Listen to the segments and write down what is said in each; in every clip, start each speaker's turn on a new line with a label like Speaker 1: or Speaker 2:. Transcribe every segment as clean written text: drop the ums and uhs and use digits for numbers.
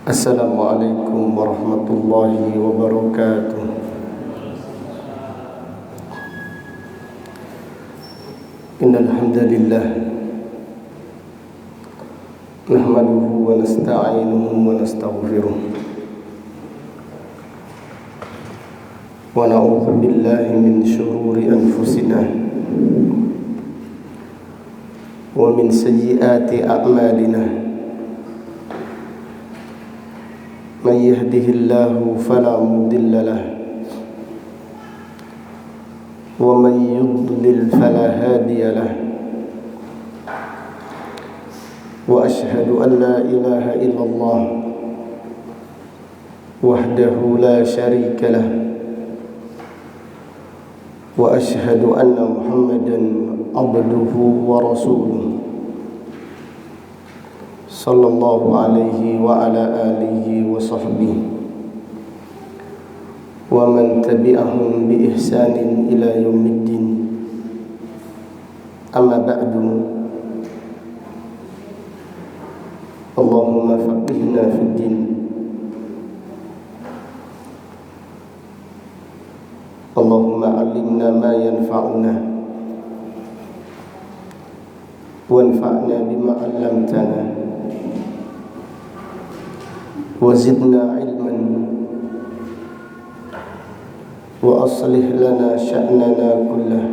Speaker 1: Assalamualaikum warahmatullahi wabarakatuh. Innal hamdalillah nahmaduhu wa nasta'inuhu wa nastaghfiruh wa na'udzu billahi min shururi anfusina wa min sayyiati a'malina. من يهده الله فلا مضل له ومن يضلل فلا هادي له وأشهد أن لا إله إلا الله وحده لا شريك له وأشهد أن محمدا عبده ورسوله صلى الله عليه وعلى آله وصحبه ومن تبعهم بإحسان إلى يوم الدين. أما بعد، اللهم فقهنا في الدين اللهم علمنا ما ينفعنا وانفعنا بما علمتنا وزدنا علما وأصلح لنا شأننا كله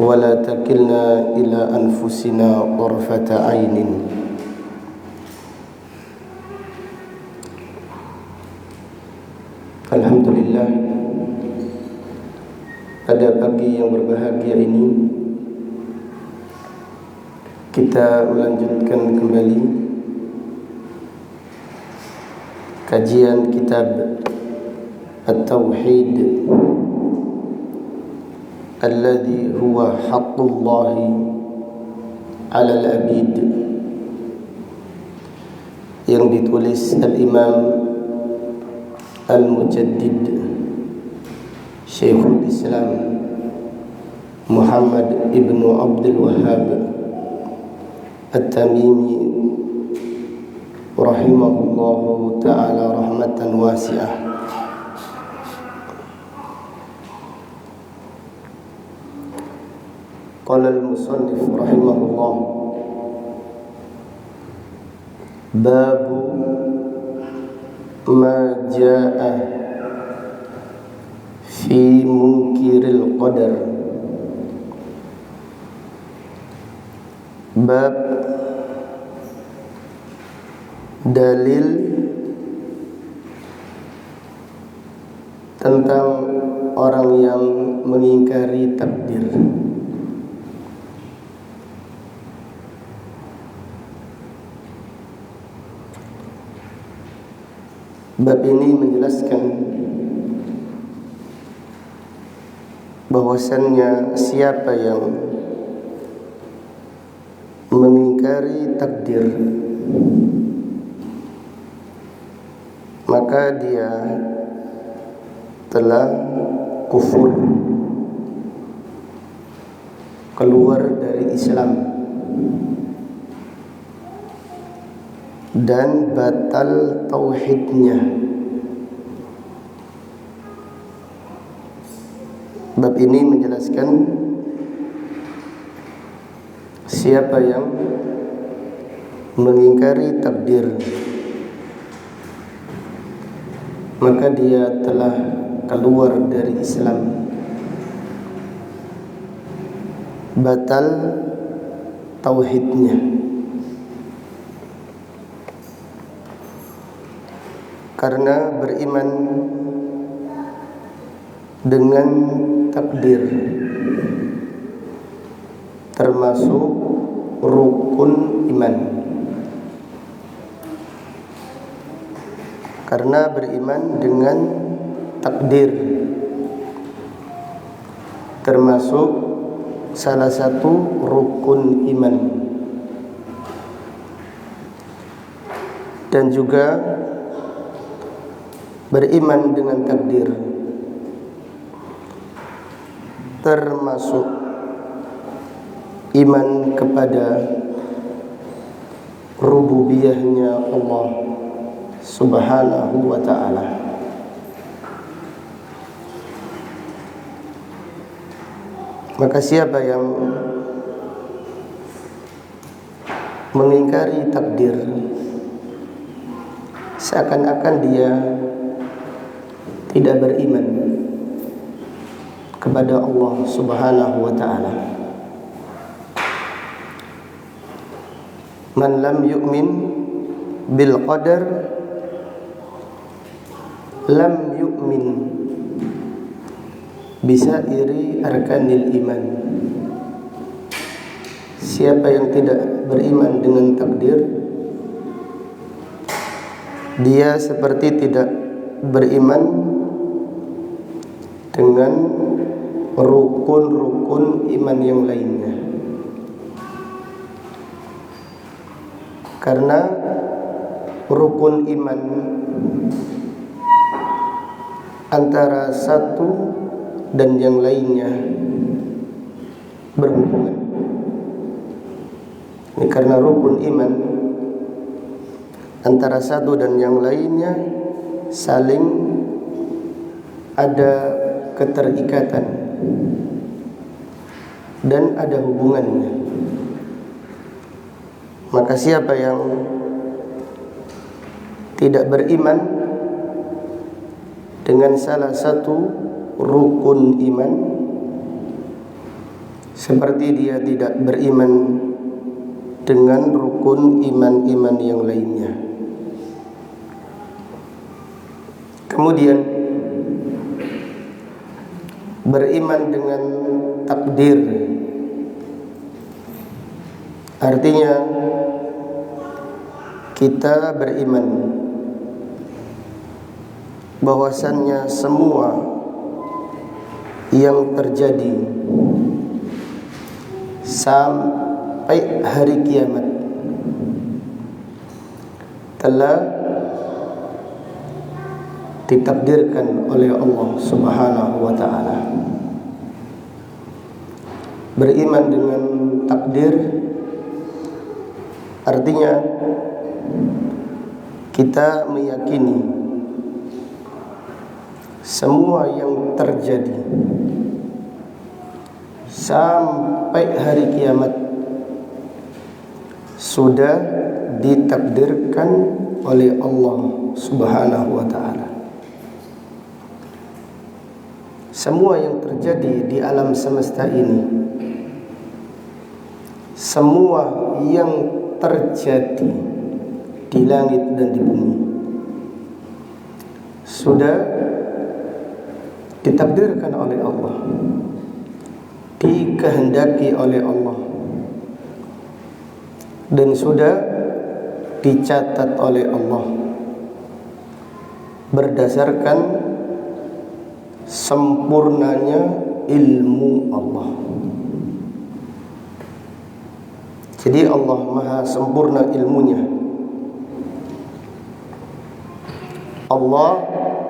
Speaker 1: ولا تكلنا إلى أنفسنا طرفة عين. Alhamdulillah, pada pagi yang berbahagia ini kita melanjutkan kembali kajian kitab At-Tauhid alladhi huwa haqqullahi 'ala al-'abid, yang ditulis Al-Imam Al-Mujaddid Syekhul Islam Muhammad ibn Abdul Wahhab At-Tamimi rahimahullahu ta'ala rahmatan wasi'ah. Qala al-musannif rahimahullah, babu ma jaa'a fi munkiril qadar. Bab dalil tentang orang yang mengingkari takdir. Bab ini menjelaskan bahwasannya siapa yang mengingkari takdir, maka dia telah kufur, keluar dari Islam, dan batal tauhidnya. Bab ini menjelaskan siapa yang mengingkari takdir, maka dia telah keluar dari Islam, batal tauhidnya. Karena beriman dengan takdir termasuk rukun iman. Karena beriman dengan takdir termasuk salah satu rukun iman. Dan juga beriman dengan takdir termasuk iman kepada rububiyahnya Allah Subhanahu wa ta'ala. Maka siapa yang mengingkari takdir, seakan-akan dia tidak beriman kepada Allah Subhanahu wa ta'ala. Man lam yu'min bil qadar lam yu'min bisairi arkanil iman. Siapa yang tidak beriman dengan takdir, dia seperti tidak beriman dengan rukun-rukun iman yang lainnya. Karena rukun iman antara satu dan yang lainnya berhubungan. Ini karena rukun iman antara satu dan yang lainnya saling ada keterikatan dan ada hubungannya. Maka siapa yang tidak beriman dengan salah satu rukun iman, seperti dia tidak beriman dengan rukun iman-iman yang lainnya. Kemudian beriman dengan takdir, artinya kita beriman bahwasannya semua yang terjadi sampai hari kiamat telah ditakdirkan oleh Allah Subhanahu wa ta'ala. Beriman dengan takdir artinya kita meyakini semua yang terjadi sampai hari kiamat sudah ditakdirkan oleh Allah Subhanahu wa ta'ala. Semua yang terjadi di alam semesta ini, semua yang terjadi di langit dan di bumi sudah ditakdirkan oleh Allah, dikehendaki oleh Allah, dan sudah dicatat oleh Allah berdasarkan sempurnanya ilmu Allah. Jadi Allah maha sempurna ilmunya. Allah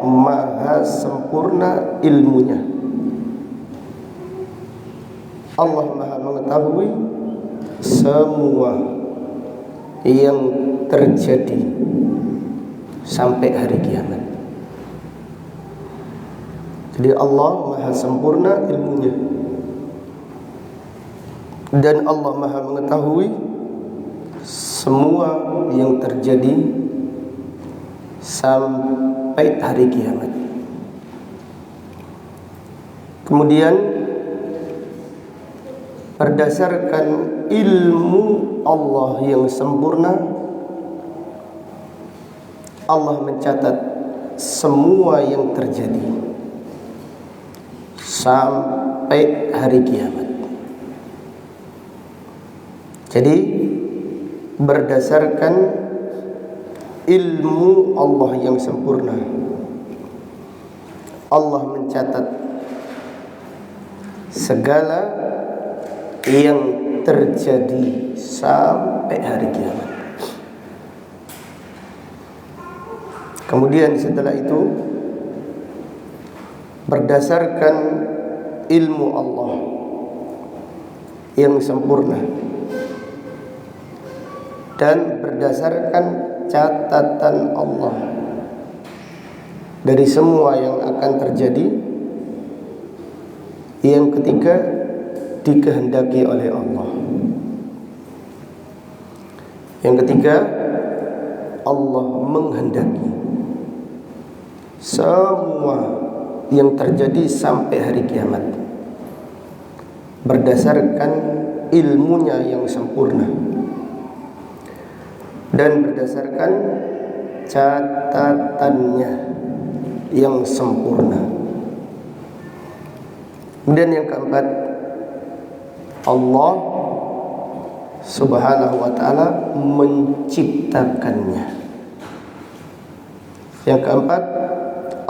Speaker 1: maha sempurna ilmunya. Allah maha mengetahui semua yang terjadi sampai hari kiamat. Jadi Allah maha sempurna ilmunya, dan Allah maha mengetahui semua yang terjadi sampai hari kiamat. Kemudian berdasarkan ilmu Allah yang sempurna, Allah mencatat semua yang terjadi sampai hari kiamat. Jadi berdasarkan ilmu Allah yang sempurna, Allah mencatat segala yang terjadi sampai hari kiamat. Kemudian setelah itu berdasarkan ilmu Allah yang sempurna, dan berdasarkan catatan Allah dari semua yang akan terjadi. Yang ketiga, dikehendaki oleh Allah. Yang ketiga, Allah menghendaki semua yang terjadi sampai hari kiamat berdasarkan ilmunya yang sempurna dan berdasarkan catatannya yang sempurna. Kemudian yang keempat, Allah Subhanahu wa ta'ala menciptakannya. Yang keempat,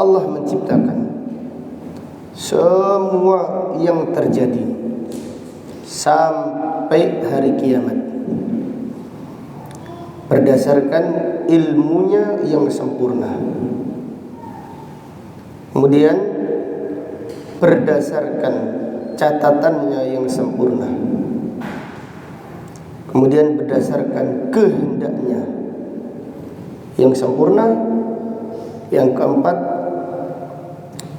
Speaker 1: Allah menciptakan semua yang terjadi sampai hari kiamat berdasarkan ilmunya yang sempurna. Kemudian berdasarkan catatannya yang sempurna. Kemudian berdasarkan kehendaknya yang sempurna. Yang keempat,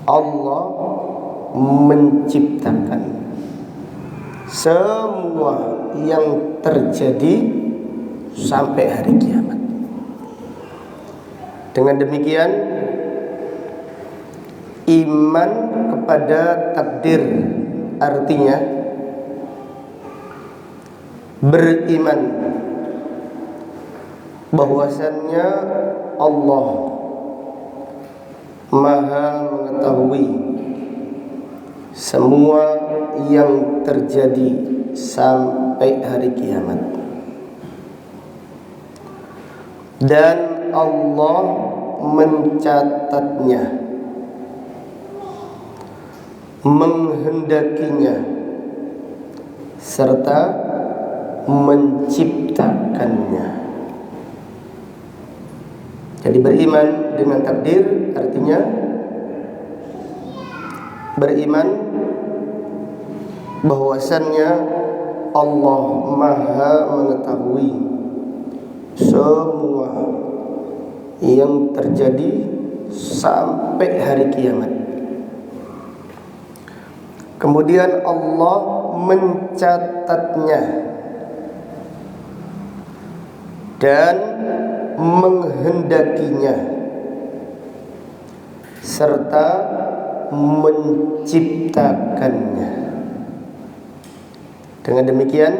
Speaker 1: Allah menciptakan semua yang terjadi sampai hari kiamat. Dengan demikian, iman kepada takdir artinya beriman bahwasannya Allah Maha mengetahui semua yang terjadi sampai hari kiamat, dan Allah mencatatnya, menghendakinya, serta menciptakannya. Jadi beriman dengan takdir artinya beriman bahwasannya Allah Maha mengetahui semua yang terjadi sampai hari kiamat. Kemudian Allah mencatatnya dan menghendakinya serta menciptakannya. Dengan demikian,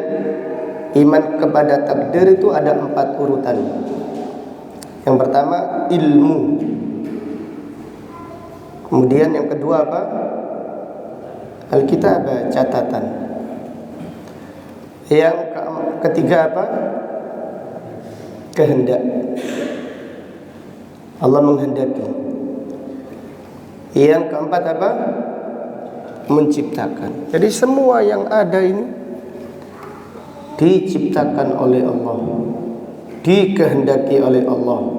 Speaker 1: iman kepada takdir itu ada 4 urutan. Yang pertama, ilmu. Kemudian yang kedua apa? Alkitabah, catatan. Yang ketiga apa? Kehendak. Allah menghendaki. Yang keempat apa? Menciptakan. Jadi semua yang ada ini diciptakan oleh Allah, dikehendaki oleh Allah,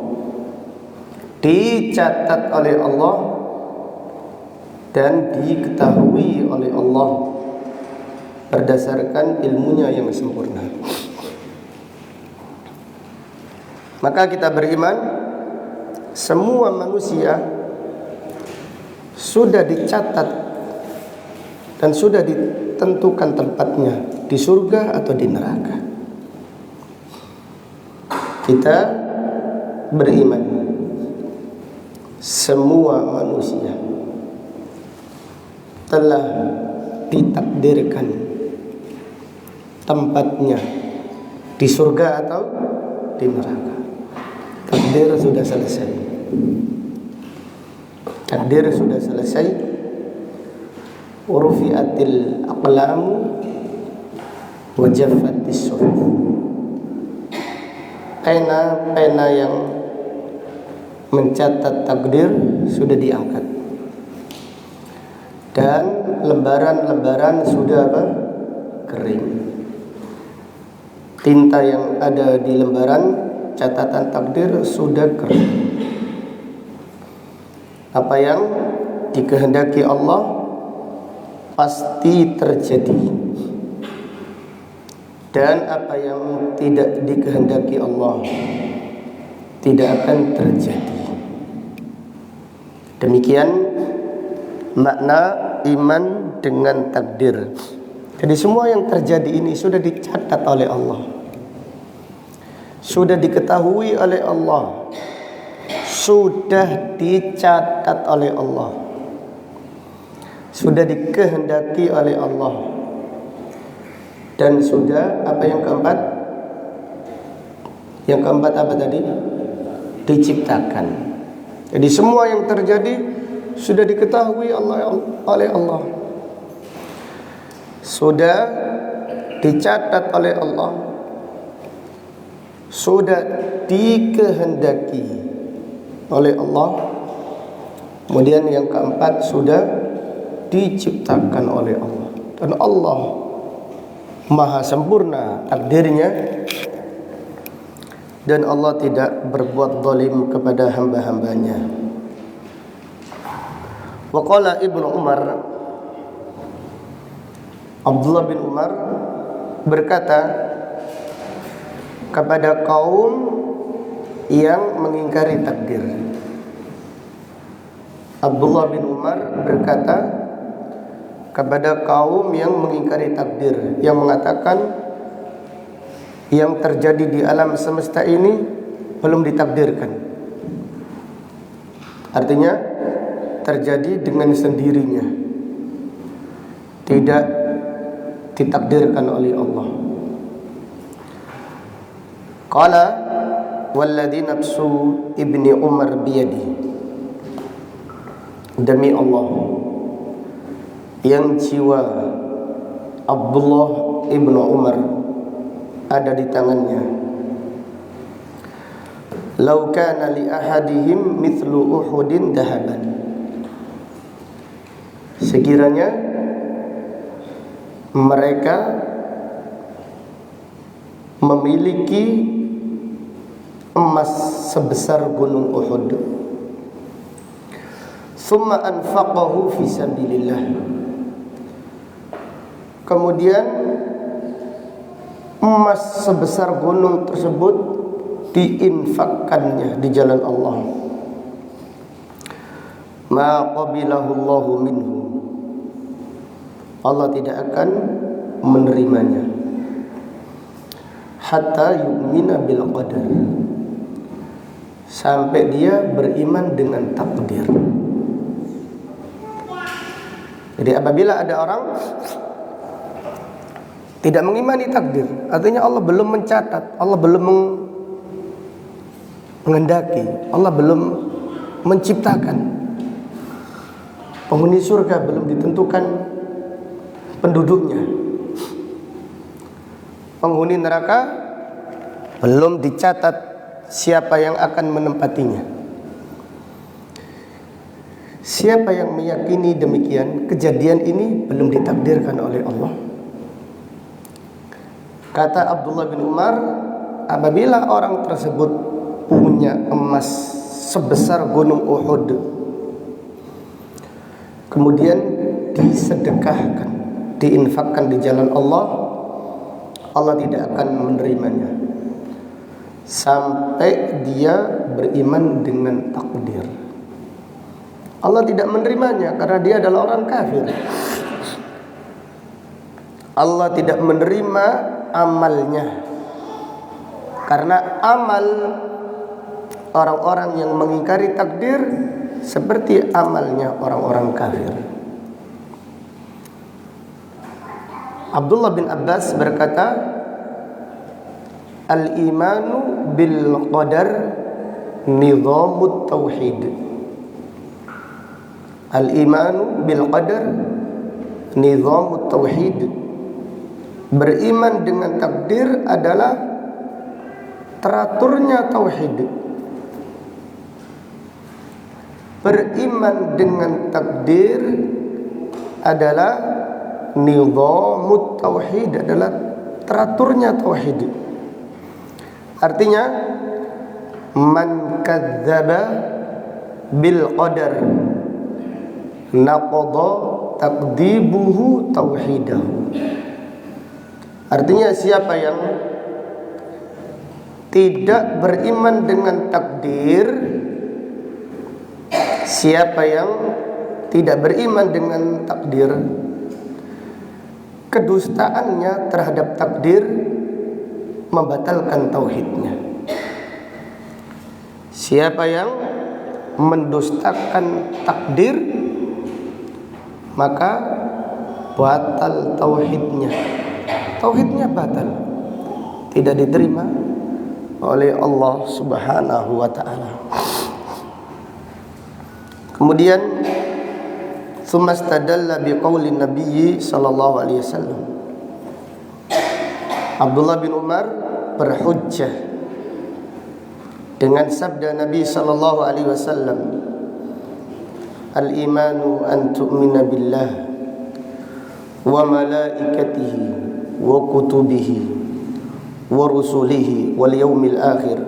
Speaker 1: dicatat oleh Allah, dan diketahui oleh Allah berdasarkan ilmunya yang sempurna. Maka kita beriman semua manusia sudah dicatat dan sudah ditentukan tempatnya di surga atau di neraka. Kita beriman semua manusia telah ditakdirkan tempatnya di surga atau di neraka. Takdir sudah selesai. Takdir sudah selesai. Urfiatil aqlamu wa jaffatis suhuf. Pena yang mencatat takdir sudah diangkat, dan lembaran-lembaran sudah apa? Kering. Tinta yang ada di lembaran catatan takdir sudah kering. Apa yang dikehendaki Allah pasti terjadi. dan apa yang tidak dikehendaki Allah tidak akan terjadi. Demikian makna iman dengan takdir. Jadi semua yang terjadi ini sudah dicatat oleh Allah, sudah diketahui oleh Allah, sudah dicatat oleh Allah, sudah dikehendaki oleh Allah, dan sudah apa yang keempat? Yang keempat apa tadi? Diciptakan. Jadi semua yang terjadi sudah diketahui oleh Allah, sudah dicatat oleh Allah, sudah dikehendaki oleh Allah. Kemudian yang keempat, sudah diciptakan oleh Allah. Dan Allah maha sempurna takdirnya, dan Allah tidak berbuat zalim kepada hamba-hambanya. Wa qala Ibnu Umar, Abdullah bin Umar berkata kepada kaum yang mengingkari takdir. Abdullah bin Umar berkata kepada kaum yang mengingkari takdir, yang mengatakan yang terjadi di alam semesta ini belum ditakdirkan. Artinya terjadi dengan sendirinya, tidak ditakdirkan oleh Allah. Qala walladzi nafsu ibni Umar biyadi, demi Allah yang jiwa Abdullah ibnu Umar ada di tangannya, lau kana li ahadihim mithlu Uhudin dahaban, sekiranya mereka memiliki emas sebesar gunung Uhud, summa anfaqahu fi sabilillah, kemudian emas sebesar gunung tersebut diinfakkannya di jalan Allah, ma qabilahu Allahu minhu, Allah tidak akan menerimanya, hatta yu'mina bil qadar, sampai dia beriman dengan takdir. Jadi apabila ada orang tidak mengimani takdir, artinya Allah belum mencatat, Allah belum menghendaki, Allah belum menciptakan, penghuni surga belum ditentukan penduduknya, penghuni neraka belum dicatat siapa yang akan menempatinya. Siapa yang meyakini demikian, kejadian ini belum ditakdirkan oleh Allah. Kata Abdullah bin Umar, apabila orang tersebut punya emas sebesar gunung Uhud, kemudian disedekahkan, diinfakkan di jalan Allah, Allah tidak akan menerimanya sampai dia beriman dengan takdir. Allah tidak menerimanya karena dia adalah orang kafir. Allah tidak menerima amalnya karena amal orang-orang yang mengingkari takdir seperti amalnya orang-orang kafir. Abdullah bin Abbas berkata, al-imanu bil qadar nizamut tauhid. Al-imanu bil qadar nizamut tauhid. Beriman dengan takdir adalah teraturnya tauhid. Beriman dengan takdir adalah nizamut tauhid, adalah teraturnya tauhid. Artinya man kadzdzaba bil qadar naqadha taqdibuhu tauhidahu. Artinya siapa yang tidak beriman dengan takdir, siapa yang tidak beriman dengan takdir, kedustaannya terhadap takdir membatalkan tauhidnya. Siapa yang mendustakan takdir, maka batal tauhidnya. Tauhidnya batal, tidak diterima oleh Allah Subhanahu wa ta'ala. Kemudian thumma istadalla biqauli Nabi sallallahu alaihi wasallam. Abdullah bin Umar berhujjah dengan sabda Nabi sallallahu alaihi wasallam, al-imanu an tu'mina billah wa malaikatihi wa kutubihi wa rusulihi wal yawmil akhir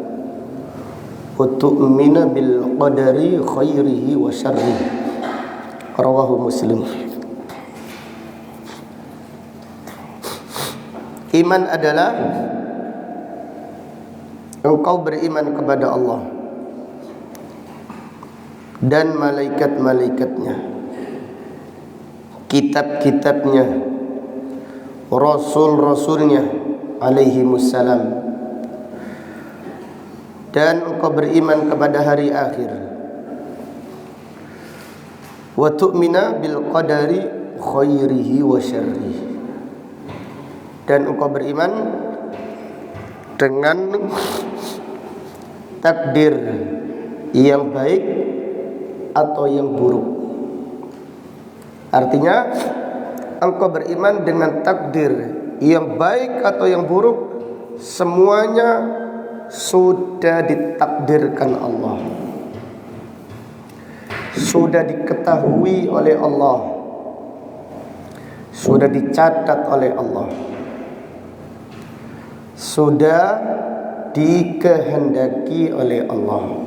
Speaker 1: wa tu'mina bil qadari khairihi wa syarrihi. Rawahu Muslim. Iman adalah engkau beriman kepada Allah dan malaikat-malaikatnya, kitab-kitabnya, rasul-rasulnya alaihimussalam, dan engkau beriman kepada hari akhir. Wa tu'mina bil qadari khairihi wa syarrihi, dan engkau beriman dengan takdir yang baik atau yang buruk. Artinya engkau beriman dengan takdir yang baik atau yang buruk, semuanya sudah ditakdirkan Allah, sudah diketahui oleh Allah, sudah dicatat oleh Allah, sudah dikehendaki oleh Allah,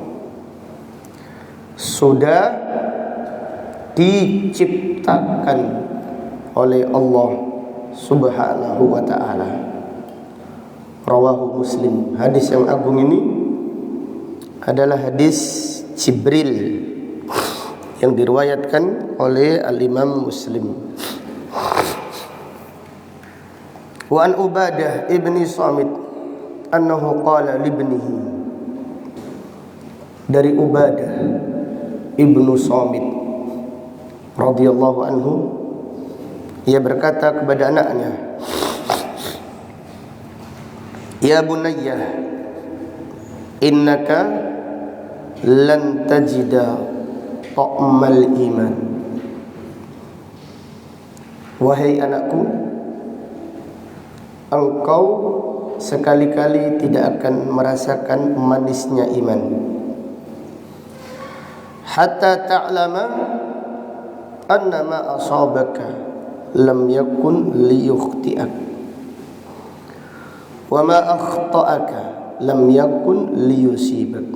Speaker 1: sudah diciptakan oleh Allah Subhanahu wa ta'ala. Rawahu Muslim. Hadis yang agung ini adalah hadis Jibril yang diriwayatkan oleh Al-Imam Muslim. Wa an Ubadah ibni Samit annahu qala libnihi, dari Ubadah ibnu Samit radhiyallahu anhu, ia berkata kepada anaknya, ya bunayya, innaka lan tajida ta'mal iman. Wahai anakku, engkau sekali-kali tidak akan merasakan manisnya iman, hatta ta'lama anna ma asabaka lam yakun liyukhti'ak wa ma akhta'aka lam yakun liyusibak.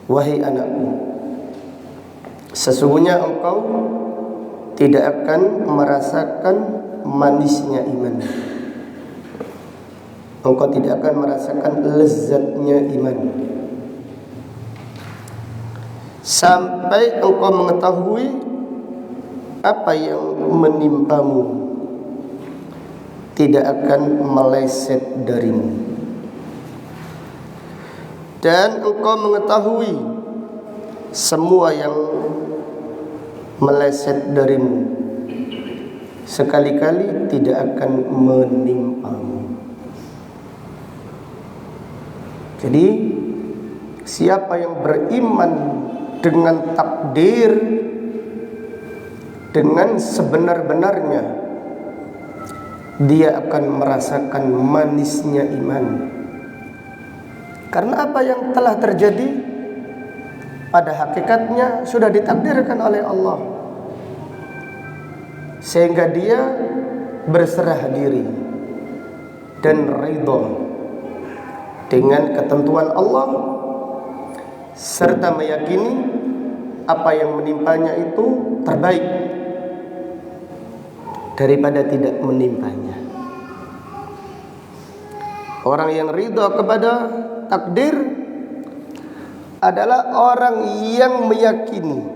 Speaker 1: Wahai anakku, sesungguhnya engkau tidak akan merasakan manisnya iman, engkau tidak akan merasakan lezatnya iman sampai engkau mengetahui apa yang menimpamu tidak akan meleset darimu, dan engkau mengetahui semua yang meleset darimu sekali-kali tidak akan menimpamu. Jadi siapa yang beriman dengan takdir dengan sebenar-benarnya, dia akan merasakan manisnya iman. Karena apa yang telah terjadi pada hakikatnya sudah ditakdirkan oleh Allah, sehingga dia berserah diri dan ridha dengan ketentuan Allah, serta meyakini apa yang menimpanya itu terbaik daripada tidak menimpanya. Orang yang ridha kepada takdir adalah orang yang meyakini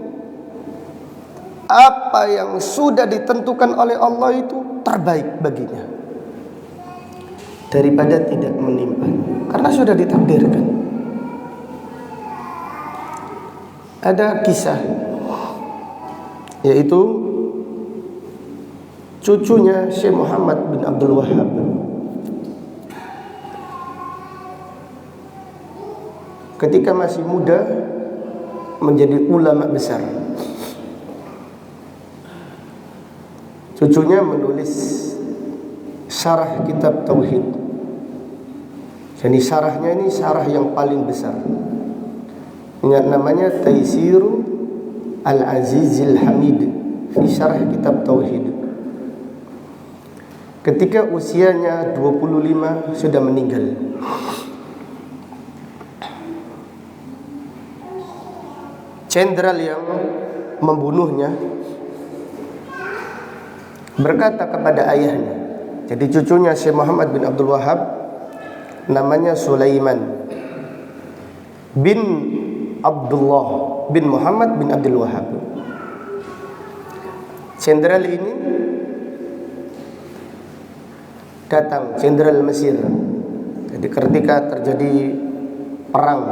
Speaker 1: apa yang sudah ditentukan oleh Allah itu terbaik baginya daripada tidak menimpanya, karena sudah ditakdirkan. Ada kisah, yaitu cucunya Syekh Muhammad bin Abdul Wahab. Ketika masih muda menjadi ulama besar, cucunya menulis syarah kitab Tauhid. Jadi syarahnya ini syarah yang paling besar, namanya Taisiru Al-Azizil Hamid fi syarah kitab Tauhid. Ketika usianya 25 sudah meninggal. Jenderal yang membunuhnya berkata kepada ayahnya, jadi cucunya Syekh Muhammad bin Abdul Wahab, namanya Sulaiman bin Abdullah bin Muhammad bin Abdul Wahab. Jenderal ini datang, jenderal Mesir. Jadi ketika terjadi perang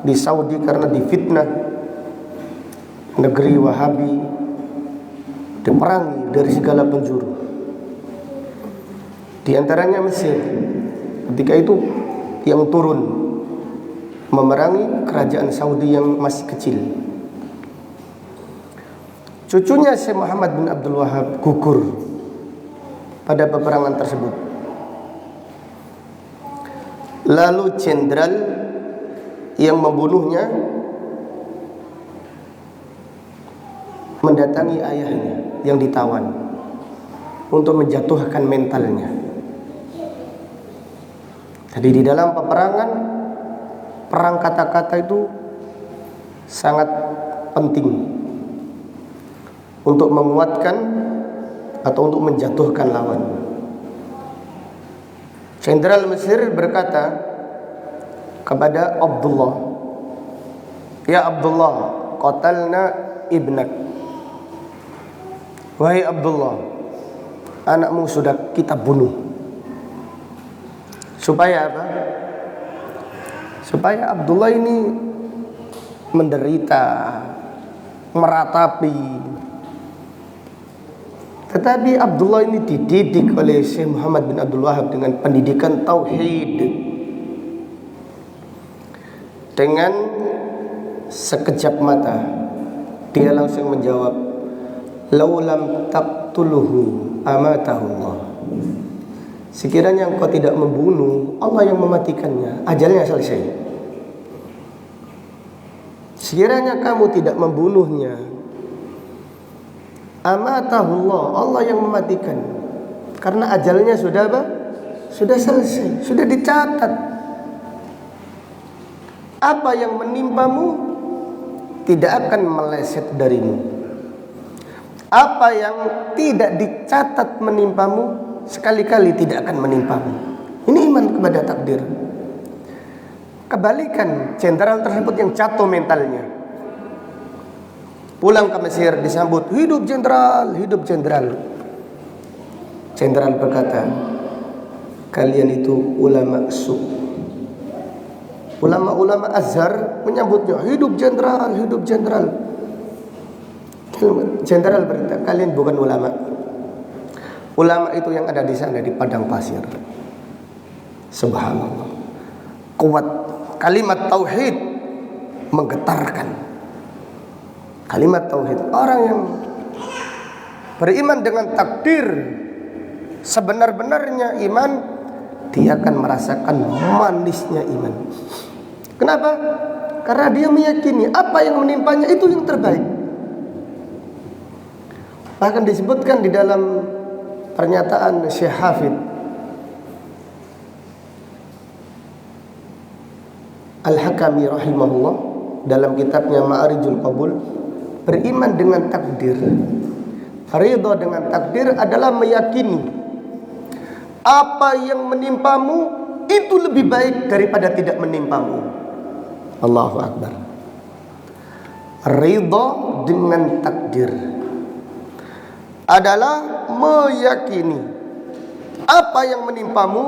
Speaker 1: di Saudi karena difitnah negeri Wahabi, diperangi dari segala penjuru, di antaranya Mesir. Ketika itu yang turun memerangi kerajaan Saudi yang masih kecil. Cucunya Syekh Muhammad bin Abdul Wahab gugur pada peperangan tersebut. Lalu jenderal yang membunuhnya mendatangi ayahnya yang ditawan untuk menjatuhkan mentalnya. Jadi di dalam peperangan, perang kata-kata itu sangat penting untuk menguatkan atau untuk menjatuhkan lawan. Jenderal Mesir berkata kepada Abdullah, "Ya Abdullah, qatalna ibnak." Wahai Abdullah, anakmu sudah kita bunuh. Supaya apa? Supaya Abdullah ini menderita, meratapi. Tetapi Abdullah ini dididik oleh Syekh Muhammad bin Abdul Wahab dengan pendidikan tauhid. Dengan sekejap mata dia langsung menjawab, "Laulam taqtuluhu amatahullah." Sekiranya engkau tidak membunuh, Allah yang mematikannya, ajalnya selesai. Sekiranya kamu tidak membunuhnya, amatahullah, Allah yang mematikan, karena ajalnya sudah apa? Sudah selesai, sudah dicatat. Apa yang menimpamu tidak akan meleset darimu. Apa yang tidak dicatat menimpamu sekali-kali tidak akan menimpamu. Ini iman kepada takdir. Kebalikan, jenderal tersebut yang jatuh mentalnya, pulang ke Mesir disambut, "Hidup jenderal, hidup jenderal." Jenderal berkata, "Kalian itu ulama su." Ulama-ulama Azhar menyambutnya, "Hidup jenderal, hidup jenderal." Jenderal berkata, "Kalian bukan ulama. Ulama itu yang ada di sana di padang pasir." Subhanallah. Kuat kalimat tauhid menggetarkan. Kalimat tauhid. Orang yang beriman dengan takdir sebenar-benarnya iman, dia akan merasakan manisnya iman. Kenapa? Karena dia meyakini apa yang menimpanya itu yang terbaik. Bahkan disebutkan di dalam pernyataan Syekh Hafidh Al-Hakami rahimahullah dalam kitabnya Ma'arijul Qabul, beriman dengan takdir Ridho dengan takdir adalah meyakini apa yang menimpamu itu lebih baik daripada tidak menimpamu. Allahu Akbar. Ridho dengan takdir adalah meyakini apa yang menimpamu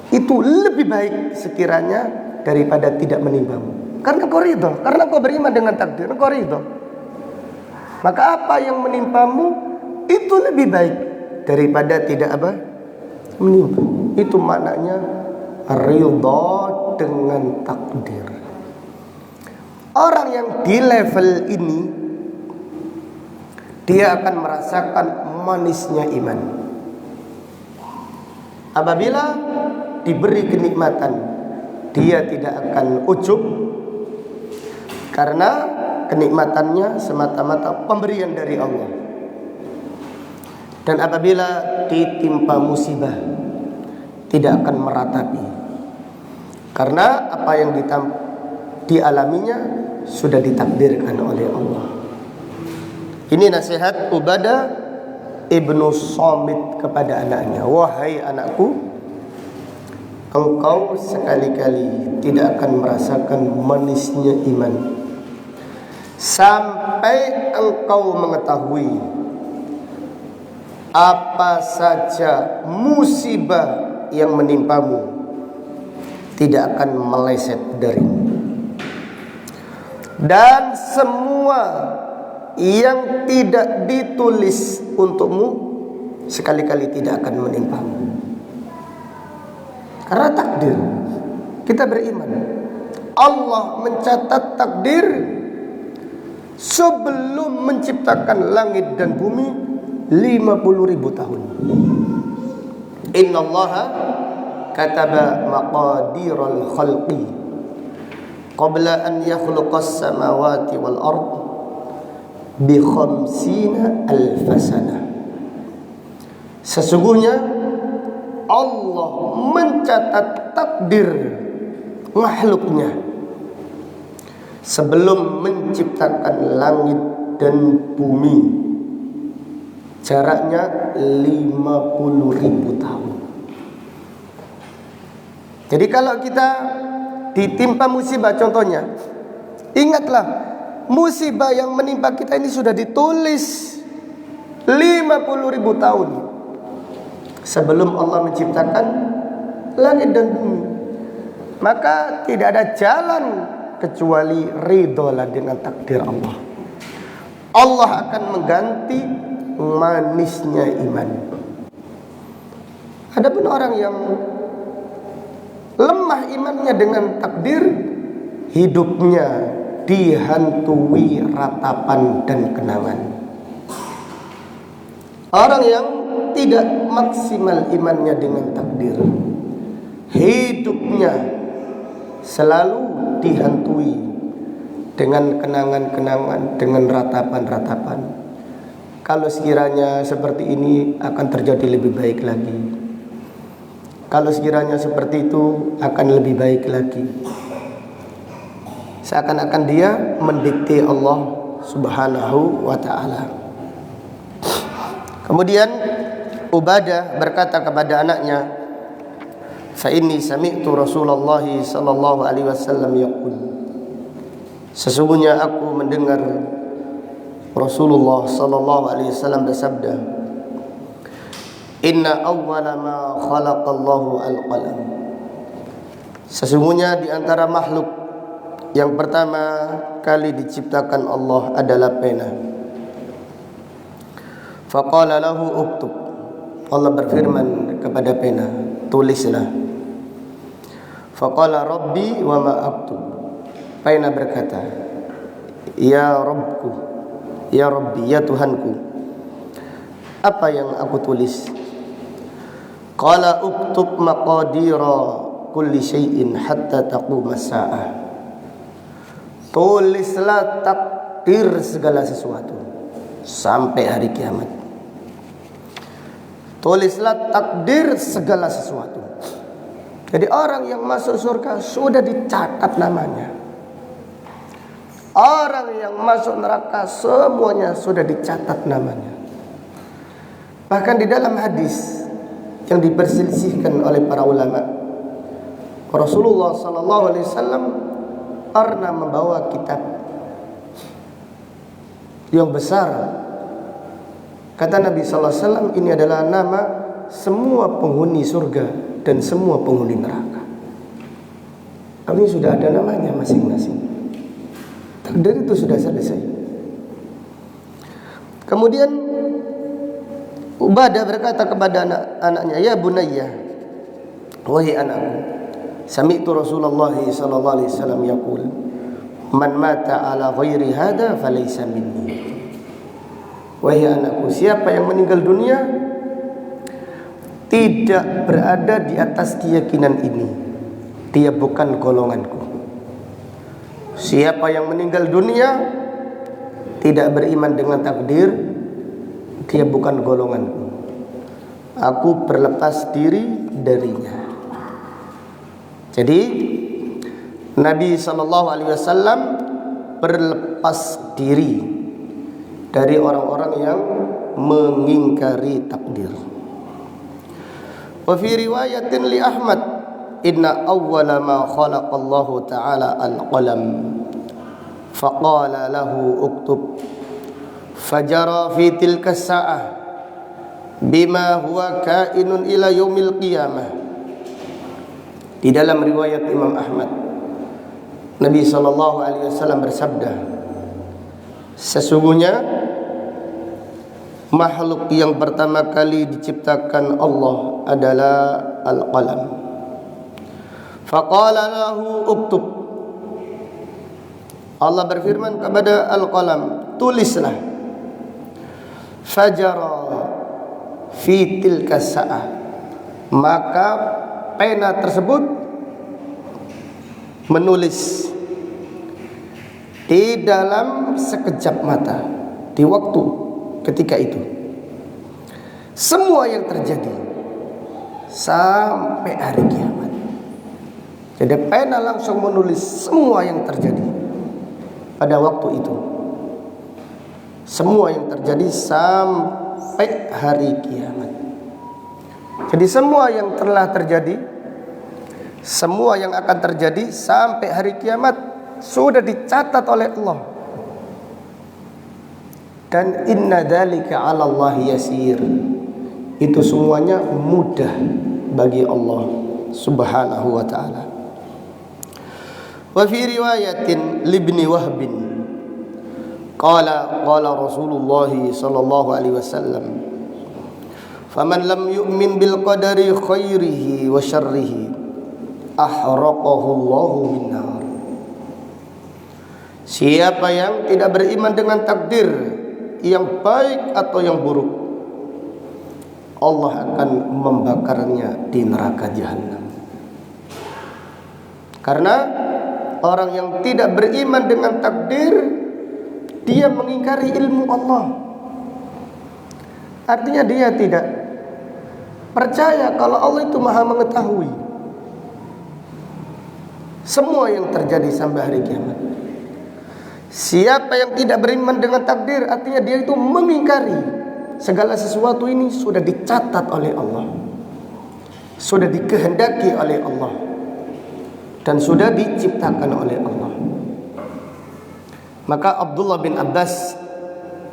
Speaker 1: itu lebih baik sekiranya daripada tidak menimpamu. Karena kau ridho, karena kau beriman dengan takdir, kau ridho. Maka apa yang menimpamu itu lebih baik daripada tidak apa? Menimpa. Itu maknanya ridho dengan takdir. Orang yang di level ini dia akan merasakan manisnya iman. Apabila diberi kenikmatan, dia tidak akan ujub karena kenikmatannya semata-mata pemberian dari Allah. Dan apabila ditimpa musibah, tidak akan meratapi karena apa yang dialaminya sudah ditakdirkan oleh Allah. Ini nasihat Ubadah ibnu Samit kepada anaknya. Wahai anakku, engkau sekali-kali tidak akan merasakan manisnya iman sampai engkau mengetahui apa saja musibah yang menimpamu tidak akan meleset darimu, dan semua yang tidak ditulis untukmu sekali-kali tidak akan menimpamu. Karena takdir, kita beriman Allah mencatat takdir sebelum menciptakan langit dan bumi 50.000 tahun. Innallaha kataba maqadiral khalqi qabla an yakhluqas samawati wal ard bi 50.000 sana. Sesungguhnya Allah mencatat takdir makhluknya sebelum menciptakan langit dan bumi. Jaraknya 50.000 tahun. Jadi kalau kita ditimpa musibah, contohnya, ingatlah musibah yang menimpa kita ini sudah ditulis 50.000 tahun sebelum Allah menciptakan langit dan bumi. Maka tidak ada jalan kecuali ridholah dengan takdir Allah. Allah akan mengganti manisnya iman. Adapun orang yang lemah imannya dengan takdir, hidupnya dihantui ratapan dan kenangan. Orang yang tidak maksimal imannya dengan takdir, hidupnya selalu dihantui dengan kenangan-kenangan, dengan ratapan-ratapan. Kalau sekiranya seperti ini akan terjadi lebih baik lagi. Kalau sekiranya seperti itu akan lebih baik lagi. Seakan-akan dia mendikte Allah Subhanahu wa ta'ala. Kemudian Ubadah berkata kepada anaknya, fa inni sami'tu Rasulullah sallallahu alaihi wasallam yaqul, sesungguhnya aku mendengar Rasulullah sallallahu alaihi wasallam bersabda, inna awwala ma khalaqallahu al-qalam, sesungguhnya di antara makhluk yang pertama kali diciptakan Allah adalah pena. Faqala lahu uktub, Allah berfirman kepada pena, tulislah. Faqala rabbi wa ma aktub, pena berkata, ya Rabbku, ya Rabbi, ya Tuhanku, apa yang aku tulis? Qala uktub maqadira kulli syai'in hatta taquma as-sa'ah, tulislah takdir segala sesuatu sampai hari kiamat. Tulislah takdir segala sesuatu. Jadi orang yang masuk surga sudah dicatat namanya. Orang yang masuk neraka semuanya sudah dicatat namanya. Bahkan di dalam hadis yang diperselisihkan oleh para ulama, Rasulullah sallallahu alaihi wasallam pernah membawa kitab yang besar. Kata Nabi sallallahu alaihi wasallam, ini adalah nama semua penghuni surga dan semua penghuni neraka. Kami sudah ada namanya masing-masing. Takdir itu sudah selesai. Kemudian Ubadah berkata kepada anaknya, ya bunayya, wahai anakku, sami'tu Rasulullah sallallahu alaihi wasallam yaqul, man mata ala ghairi hada falaysa minni. Wahai anakku, siapa yang meninggal dunia tidak berada di atas keyakinan ini, dia bukan golonganku. Siapa yang meninggal dunia tidak beriman dengan takdir, dia bukan golonganku. Aku berlepas diri darinya. Jadi Nabi SAW berlepas diri dari orang-orang yang mengingkari takdir. Wa fi riwayatin li Ahmad, inna awwala ma khalaqallahu ta'ala al-qalam faqala lahu uktub fajara fi tilka sa'ah bima huwa kainun ila yaumil qiyamah. Di dalam riwayat Imam Ahmad, Nabi SAW bersabda, sesungguhnya makhluk yang pertama kali diciptakan Allah adalah al-qalam. Faqala lahu uktub, Allah berfirman kepada al-qalam, tulislah. Fajara fi tilka sa'ah, maka pena tersebut menulis di dalam sekejap mata, di waktu ketika itu, semua yang terjadi sampai hari kiamat. Jadi pena langsung menulis semua yang terjadi pada waktu itu, semua yang terjadi sampai hari kiamat. Jadi semua yang telah terjadi, semua yang akan terjadi sampai hari kiamat sudah dicatat oleh Allah. Dan inna dzalika 'ala Allah yasir. Itu semuanya mudah bagi Allah Subhanahu wa taala. Wa fi riwayatin libni Wahbin qala Rasulullah sallallahu alaihi wasallam, faman lam yu'min bil qadari khairihi wa syarrihi ahraqahu Allahu min nar. Siapa yang tidak beriman dengan takdir yang baik atau yang buruk, Allah akan membakarnya di neraka jahanam. Karena orang yang tidak beriman dengan takdir, dia mengingkari ilmu Allah. Artinya dia tidak percaya kalau Allah itu maha mengetahui semua yang terjadi sampai hari kiamat. Siapa yang tidak beriman dengan takdir, artinya dia itu mengingkari segala sesuatu ini sudah dicatat oleh Allah, sudah dikehendaki oleh Allah, dan sudah diciptakan oleh Allah. Maka Abdullah bin Abbas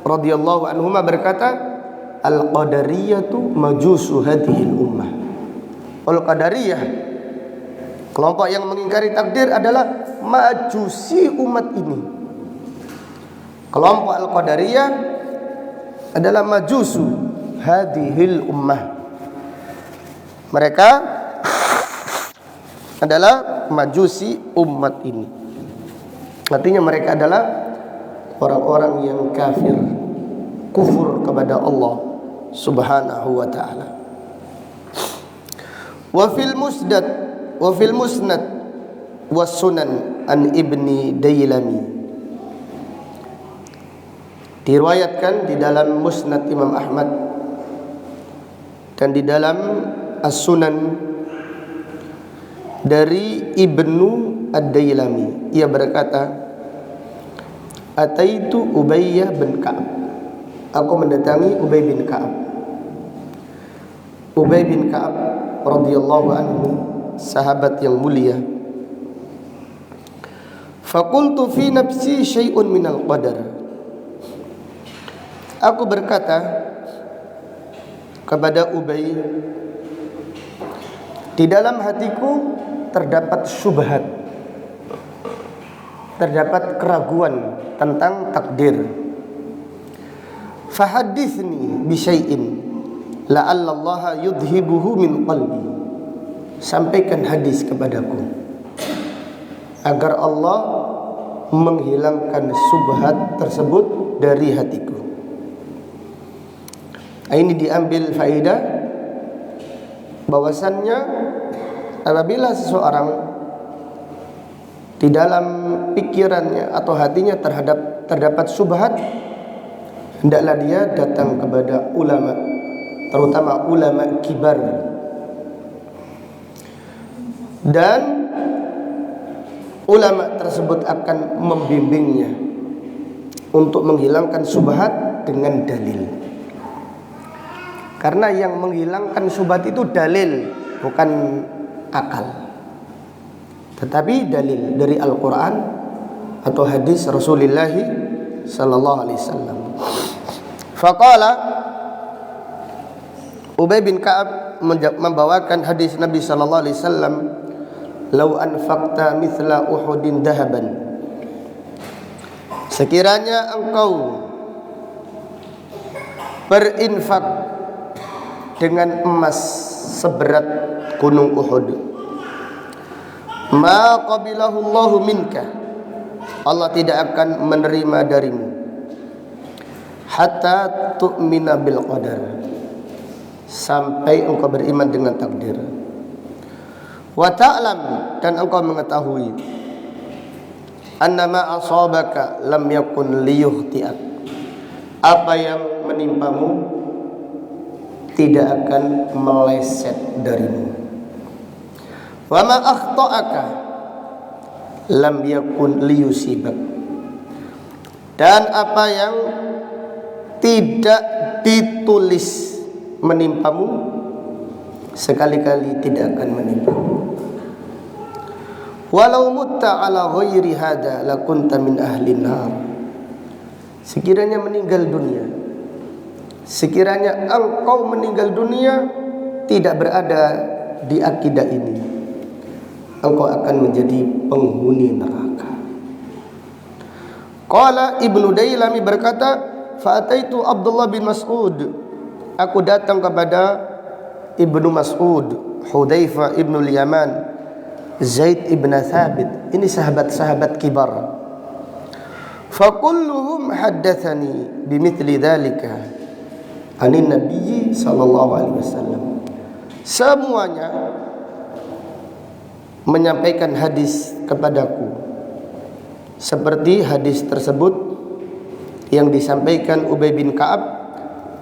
Speaker 1: radhiyallahu anhuma berkata, al-qadariyatu majusu hadhil ummah. Al-qadariyah, kelompok yang mengingkari takdir, adalah majusi umat ini. Kelompok al-qadariyah adalah majusu hadhil ummah. Mereka adalah majusi umat ini. Artinya mereka adalah orang-orang yang kafir, kufur kepada Allah Subhanahu wa ta'ala. Wa fil musnad was sunan an ibni Dailami, diriwayatkan di dalam musnad Imam Ahmad dan di dalam as-sunan dari Ibnu Ad-Dailami, ia berkata, Ataitu Ubayyah bin Ka'ab. Aku mendatangi Ubay bin Ka'ab. Ubay bin Ka'ab radhiyallahu anhu, sahabat yang mulia. Faqultu fi nafsi syai'un minal qadar. Aku berkata kepada Ubay, di dalam hatiku terdapat syubhat, terdapat keraguan tentang takdir. Fahadithni bi syai'in la'alla Allah yudhibuhu min qalbi. Sampaikan hadis kepadaku agar Allah menghilangkan syubhat tersebut dari hatiku. Ini diambil faedah bahwasannya apabila seseorang di dalam pikirannya atau hatinya terdapat syubhat, hendaklah dia datang kepada ulama, terutama ulama kibar, dan ulama tersebut akan membimbingnya untuk menghilangkan syubhat dengan dalil. Karena yang menghilangkan syubhat itu dalil, bukan akal, tetapi dalil dari Al-Quran atau hadis Rasulullah sallallahu alaihi wasallam. Faqala, Ubay bin Ka'ab membawakan hadis Nabi sallallahu alaihi wasallam, "Lau anfaqta mithla Uhudin dahaban." Sekiranya engkau berinfak dengan emas seberat gunung Uhud, ma qabilahu Allahu minka, Allah tidak akan menerima darimu, hatta tu'mina bil qadar, sampai engkau beriman dengan takdir. Wa ta'lam, dan engkau mengetahui, annama asabaka lam yakun liyuhti'ak, apa yang menimpamu tidak akan meleset darimu. Wa ma akhta'aka lam yakun liyusibak, dan apa yang tidak ditulis menimpamu sekali-kali tidak akan menimpamu. Walau mutta ala ghairi hada lakunta min ahli nar. Sekiranya meninggal dunia, sekiranya engkau meninggal dunia tidak berada di akidah ini, engkau akan menjadi penghuni neraka. Qala Ibnu Dailami berkata, fa'ataitu Abdullah bin Mas'ud. Aku datang kepada Ibnu Mas'ud, Hudzaifah ibnu Yaman, Zaid ibn Thabit. Ini sahabat-sahabat kibar. Fakulluhum haddatsani bimithli dzalika anin Nabi sallallahu alaihi wasallam. Semuanya menyampaikan hadis kepadaku seperti hadis tersebut yang disampaikan Ubay bin Ka'ab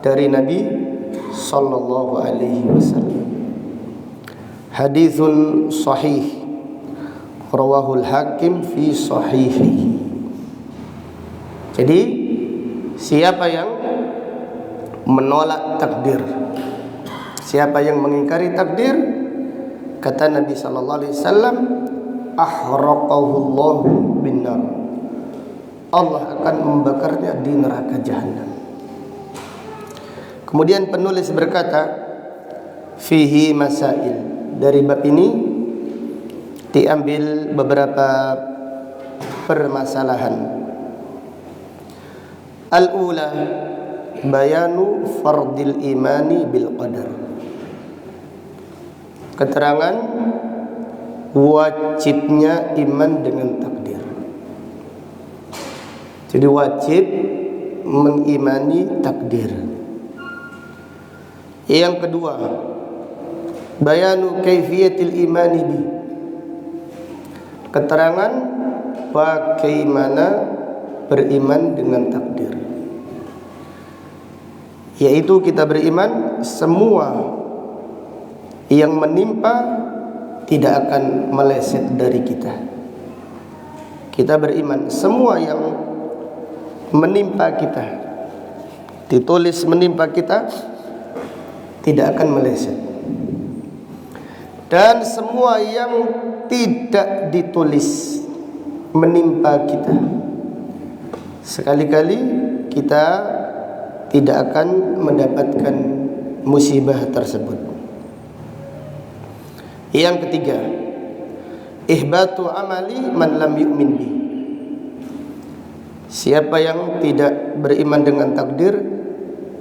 Speaker 1: dari Nabi sallallahu alaihi wasallam. Haditsun sahih rawahul Hakim fi sahihihi. Jadi siapa yang menolak takdir, siapa yang mengingkari takdir, kata Nabi sallallahu alaihi wasallam, ahraqahullahu binnar, Allah akan membakarnya di neraka jahanam. Kemudian penulis berkata, fihi masail, dari bab ini diambil beberapa permasalahan. Al-ula, bayanu fardil imani bil qadar. Keterangan wajibnya iman dengan takdir. Jadi wajib mengimani takdir. Yang kedua, bayanu kaifiyatil imani bi. Keterangan bagaimana beriman dengan takdir, yaitu kita beriman semua yang menimpa tidak akan meleset dari kita. Kita beriman semua yang menimpa kita, ditulis menimpa kita, tidak akan meleset. Dan semua yang tidak ditulis menimpa kita, sekali-kali kita tidak akan mendapatkan musibah tersebut. Yang ketiga, ihbatu amali man lam yu'min bi. Siapa yang tidak beriman dengan takdir,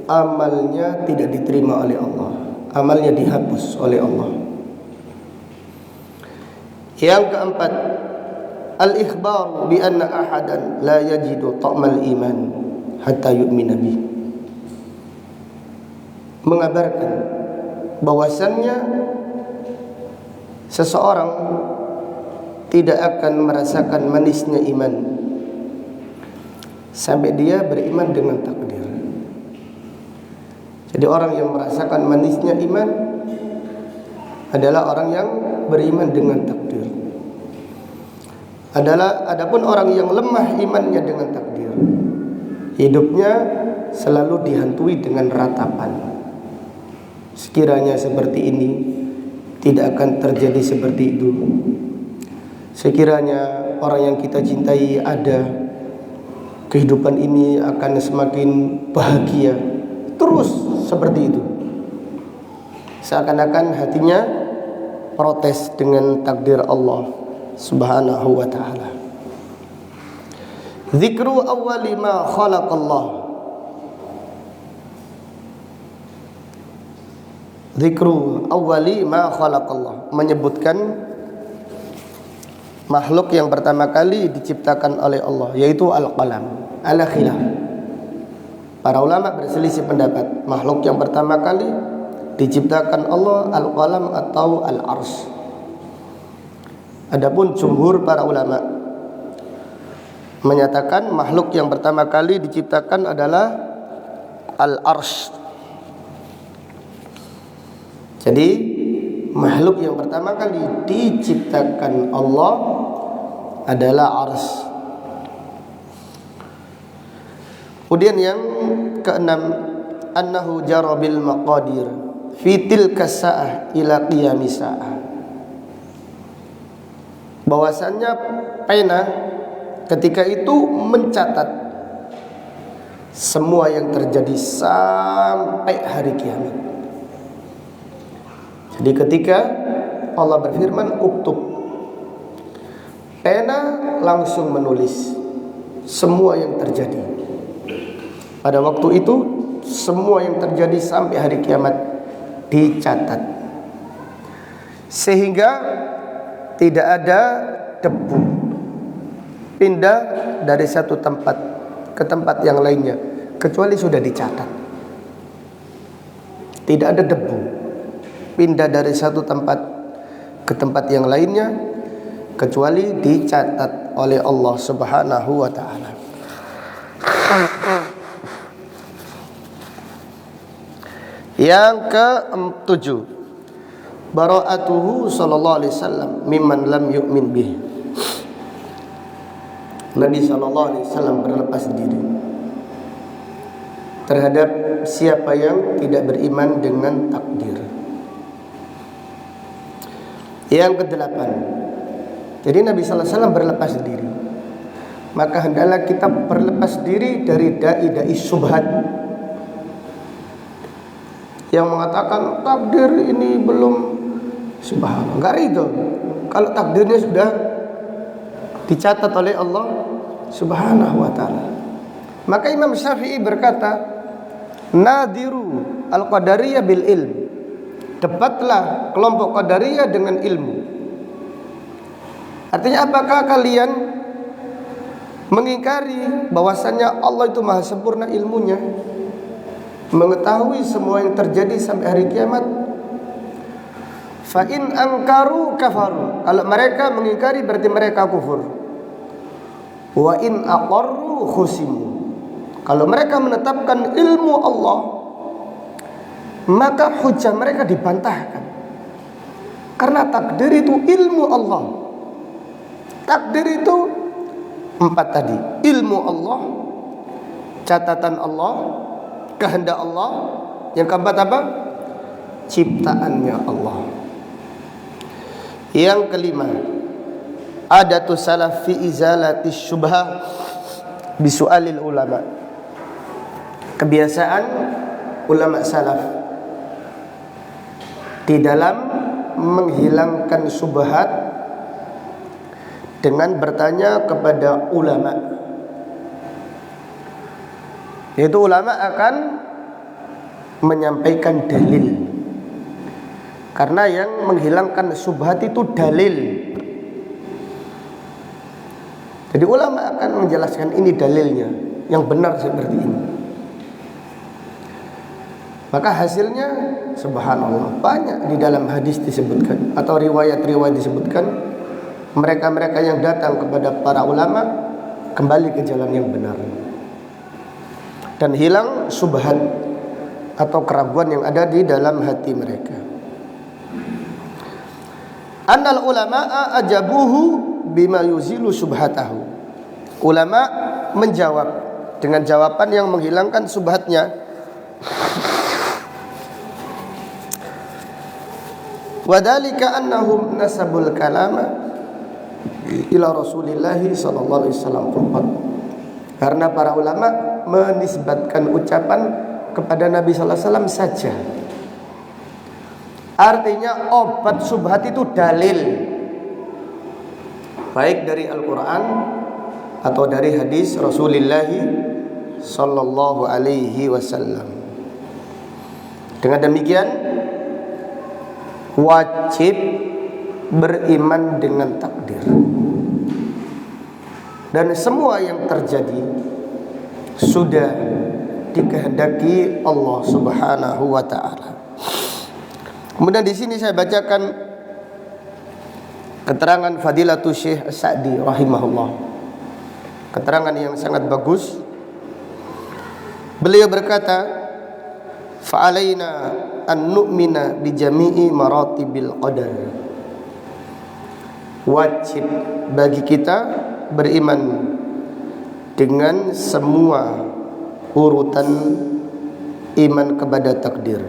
Speaker 1: amalnya tidak diterima oleh Allah, amalnya dihapus oleh Allah. Yang keempat, al-ikhbar bi anna ahadan la yajidu ta'mal iman hatta yu'mina bi. Mengabarkan bahwasannya seseorang tidak akan merasakan manisnya iman sampai dia beriman dengan takdir. Jadi orang yang merasakan manisnya iman adalah orang yang beriman dengan takdir. Adapun orang yang lemah imannya dengan takdir, hidupnya selalu dihantui dengan ratapan. Sekiranya seperti ini, tidak akan terjadi seperti itu. Sekiranya orang yang kita cintai ada, kehidupan ini akan semakin bahagia. Terus seperti itu. Seakan-akan hatinya protes dengan takdir Allah Subhanahu wa ta'ala. Zikru awwali ma khalaqallah. Zikru awwali ma khalaqallah, menyebutkan makhluk yang pertama kali diciptakan oleh Allah, yaitu al-qalam. Ala khilaf. Para ulama berselisih pendapat, makhluk yang pertama kali diciptakan Allah al-qalam atau al-arsy. Adapun jumhur para ulama menyatakan makhluk yang pertama kali diciptakan adalah al-arsy. Jadi makhluk yang pertama kali diciptakan Allah adalah arsy. Kemudian yang keenam, annahu jara bil maqadir fi tilka sa'ah ila qiyamis sa'ah. Bahwasannya pena ketika itu mencatat semua yang terjadi sampai hari kiamat. Jadi ketika Allah berfirman uktub, pena langsung menulis semua yang terjadi. Pada waktu itu semua yang terjadi sampai hari kiamat dicatat, sehingga tidak ada debu pindah dari satu tempat ke tempat yang lainnya kecuali sudah dicatat. Tidak ada debu pindah dari satu tempat ke tempat yang lainnya kecuali dicatat oleh Allah Subhanahu wa ta'ala. Yang ke-7, bara'atuhu sallallahu alaihi wasallam mimman lam yu'min bih. Nabi sallallahu alaihi wasallam berlepas diri terhadap siapa yang tidak beriman dengan takdir. Yang ke-8, jadi Nabi sallallahu alaihi wasallam berlepas diri, maka hendaklah kita berlepas diri dari dai-dai syubhat yang mengatakan takdir ini belum, subhanallah, enggak ridho kalau takdirnya sudah dicatat oleh Allah Subhanahu wa ta'ala. Maka Imam Syafi'i berkata, nadiru al-qadariyah bil ilm, debatlah kelompok qadariyah dengan ilmu. Artinya apakah kalian mengingkari bahwasannya Allah itu maha sempurna ilmunya, mengetahui semua yang terjadi sampai hari kiamat? Fa in angkaru kafaru, kalau mereka mengingkari berarti mereka kufur. Wa in aqarru khusimu, kalau mereka menetapkan ilmu Allah maka hujah mereka dibantahkan. Karena takdir itu ilmu Allah. Takdir itu 4 tadi, ilmu Allah, catatan Allah, kehendak Allah. Yang keempat apa? Ciptaannya Allah. Yang kelima, adatu salaf fi izalati syubhah bisu'alil ulama. Kebiasaan ulama salaf di dalam menghilangkan syubhat dengan bertanya kepada ulama. Yaitu ulama akan menyampaikan dalil. Karena yang menghilangkan syubhat itu dalil. Jadi ulama akan menjelaskan ini dalilnya yang benar seperti ini. Maka hasilnya subhanallah banyak di dalam hadis disebutkan atau riwayat-riwayat disebutkan mereka-mereka yang datang kepada para ulama kembali ke jalan yang benar dan hilang syubhat atau keraguan yang ada di dalam hati mereka. Annal ulama'a ajabuhu bima yuzilu syubhatahu. Ulama menjawab dengan jawaban yang menghilangkan syubhatnya. Wadhalika annahum nasabul kalama ila Rasulillah sallallahu alaihi wasallam. Karena para ulama menisbatkan ucapan kepada Nabi sallallahu alaihi wasallam saja. Artinya obat syubhat itu dalil, baik dari Al-Quran atau dari hadis Rasulullah sallallahu alaihi wasallam. Dengan demikian wajib beriman dengan takdir. Dan semua yang terjadi sudah dikehendaki Allah Subhanahu wa taala. Kemudian di sini saya bacakan keterangan Fadilatul Syekh As-Sa'di rahimahullah. Keterangan yang sangat bagus. Beliau berkata, "Fa'alaina an nu'mina bi jami'i maratibil qadar." Wajib bagi kita beriman dengan semua urutan iman kepada takdir.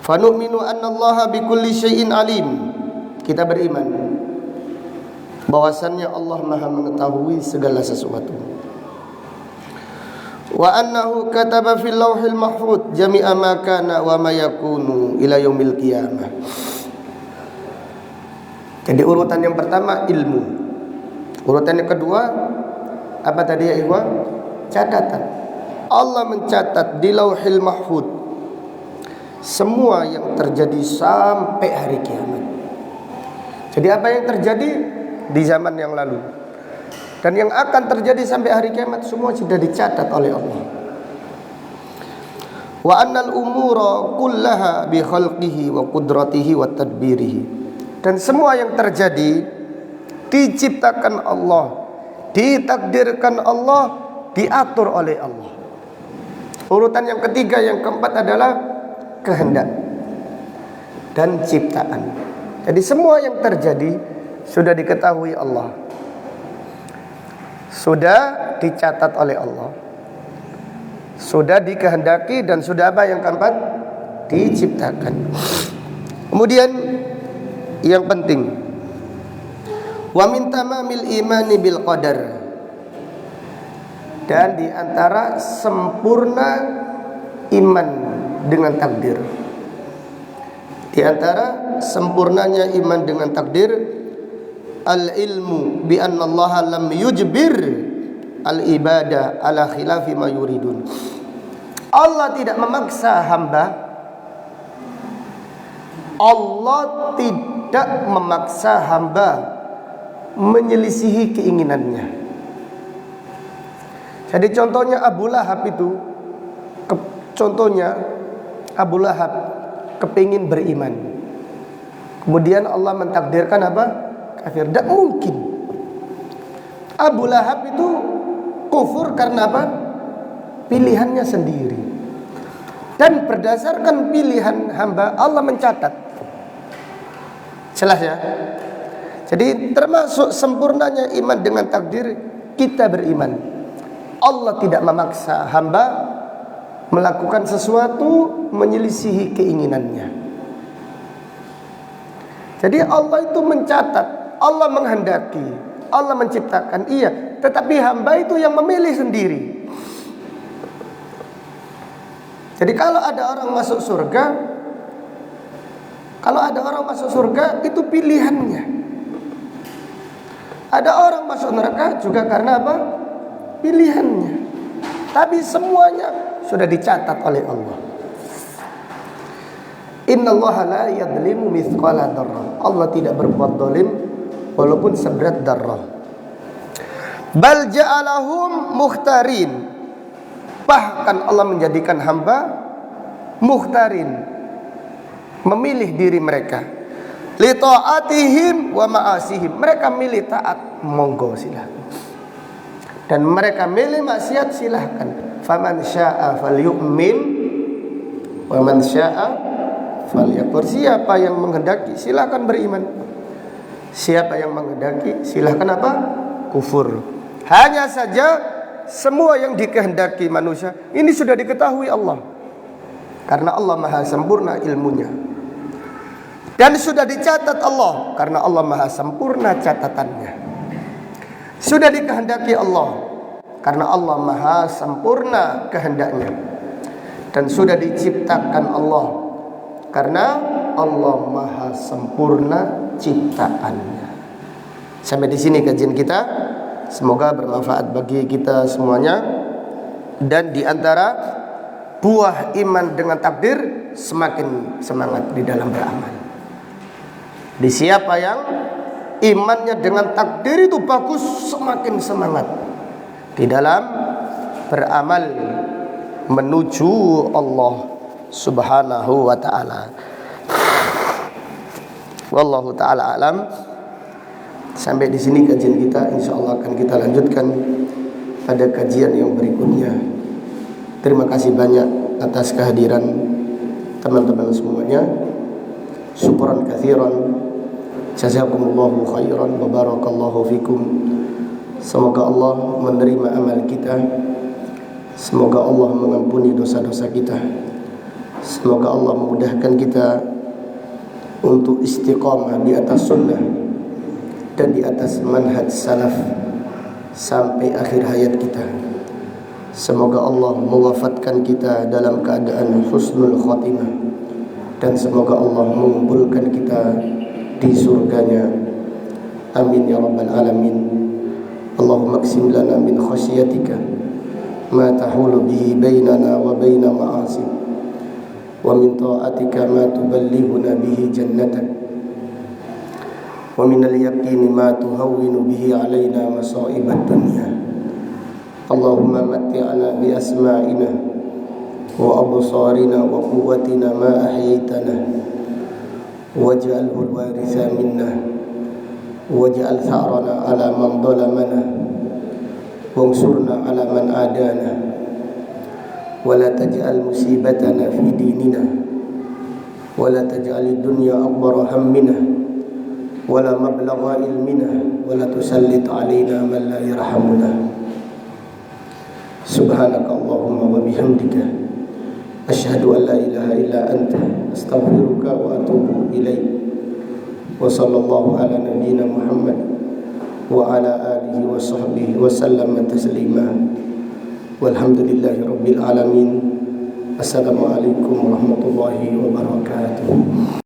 Speaker 1: Fa nu'minu anna Allah bi kulli syai'in alim. Kita beriman bahwasannya Allah Maha mengetahui segala sesuatu. Wa annahu kataba fil lauhil mahfuz jami'a ma kana wa ma yakunu ila yaumil qiyamah. Jadi urutan yang pertama ilmu. Urutan yang kedua apa tadi ya ikhwan? Catatan. Allah mencatat di lauhil mahfuz semua yang terjadi sampai hari kiamat. Jadi apa yang terjadi di zaman yang lalu dan yang akan terjadi sampai hari kiamat semua sudah dicatat oleh Allah. Wa annal umura kullaha bi khalqihi wa qudratihi wa tadbirihi. Dan semua yang terjadi diciptakan Allah, ditakdirkan Allah, diatur oleh Allah. Urutan yang ketiga, yang keempat adalah kehendak dan ciptaan. Jadi semua yang terjadi sudah diketahui Allah, sudah dicatat oleh Allah, sudah dikehendaki dan sudah apa yang keempat? Diciptakan. Kemudian yang penting, wa min tamamil imani bil qadar. Dan di antara sempurna iman dengan takdir, di antara sempurnanya iman dengan takdir, al ilmu bi anna Allah lam yujbir al ibadah ala khilafi ma yuridun. Allah tidak memaksa hamba. Allah tidak memaksa hamba menyelisihi keinginannya. Jadi contohnya Abu Lahab itu, contohnya Abu Lahab kepingin beriman, kemudian Allah mentakdirkan apa? Kafir. Tidak mungkin. Abu Lahab itu kufur karena apa? Pilihannya sendiri. Dan berdasarkan pilihan hamba Allah mencatat. Jelas ya? Jadi termasuk sempurnanya iman dengan takdir, kita beriman Allah tidak memaksa hamba melakukan sesuatu menyelisihi keinginannya. Jadi Allah itu mencatat, Allah menghendaki, Allah menciptakan, iya, tetapi hamba itu yang memilih sendiri. Jadi kalau ada orang masuk surga, itu pilihannya. Ada orang masuk neraka juga karena apa? Pilihannya. Tapi semuanya sudah dicatat oleh Allah. Innallaha la yadlimu mithqala dzarrah. Allah tidak berbuat zalim walaupun seberat dzarrah. Bal ja'alahum mukhtarin. Bahkan Allah menjadikan hamba mukhtarin, memilih diri mereka. Li ta'atihim wa ma'asihim. Mereka milih taat, monggo silakan. Dan mereka milih maksiat, silahkan. Faman syaa falyu'min wa man syaa falyakfur. Siapa yang menghendaki silahkan beriman, siapa yang menghendaki silahkan apa? Kufur. Hanya saja semua yang dikehendaki manusia ini sudah diketahui Allah, karena Allah maha sempurna ilmunya, dan sudah dicatat Allah karena Allah maha sempurna catatannya. Sudah dikehendaki Allah karena Allah maha sempurna kehendaknya, dan sudah diciptakan Allah karena Allah maha sempurna ciptaannya. Sampai di sini kajian kita. Semoga bermanfaat bagi kita semuanya. Dan di antara buah iman dengan takdir, semakin semangat di dalam beramal. Di siapa yang imannya dengan takdir itu bagus, semakin semangat di dalam beramal menuju Allah Subhanahu wa ta'ala. Wallahu ta'ala alam. Sampai di sini kajian kita. InsyaAllah akan kita lanjutkan pada kajian yang berikutnya. Terima kasih banyak atas kehadiran teman-teman semuanya. Syukran katsiran. Jazakumullahu khairan wa barakallahu fikum. Semoga Allah menerima amal kita. Semoga Allah mengampuni dosa-dosa kita. Semoga Allah memudahkan kita untuk istiqamah di atas sunnah dan di atas manhaj salaf sampai akhir hayat kita. Semoga Allah mewafatkan kita dalam keadaan husnul khatimah, dan semoga Allah mengumpulkan kita di surganya. Amin ya rabbal alamin. Allahumma qsim lana min khasyatika ma tahulu bihi bainana wa baina ma'asik, wa min ta'atika ma tuballighuna bihi jannatak, wa min al-yaqini ma tuhawwinu bihi alaina masa'ibad dunya. Allahumma matti'na bi asma'ina wa absarina wa quwwatina ma ahyaytana waj'alhu al-waritha minna waj'al tha'rana ala man zalamana wansurna ala man adana wa la taj'al musibatana fi dinina wa la taj'al ad-dunya akbara hammina wa la mablagha ilmina wa la tusallit alaina man la yarhamuna. Subhanaka Allahumma wa bihamdika asyhadu an la ilaha illa anta astaghfiruka wa atubu ilaik. Wa sallallahu ala nabiyyina Muhammad wa ala alihi wa sahbihi wa sallama taslima. Walhamdulillahi rabbil alamin. Assalamualaikum warahmatullahi wabarakatuh.